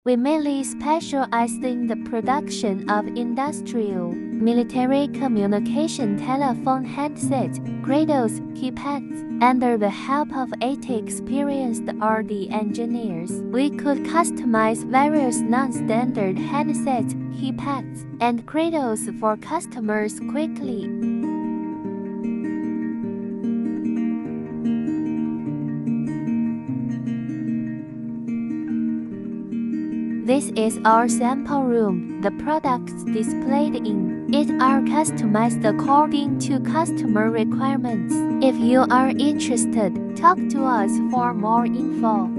We mainly specialize in the production of industrial, military communication telephone handsets, cradles, keypads. Under the help of 80 experienced R&D engineers, we could customize various non-standard handsets, keypads, and cradles for customers quickly. This is our sample room. The products displayed in it are customized according to customer requirements. If you are interested, talk to us for more info.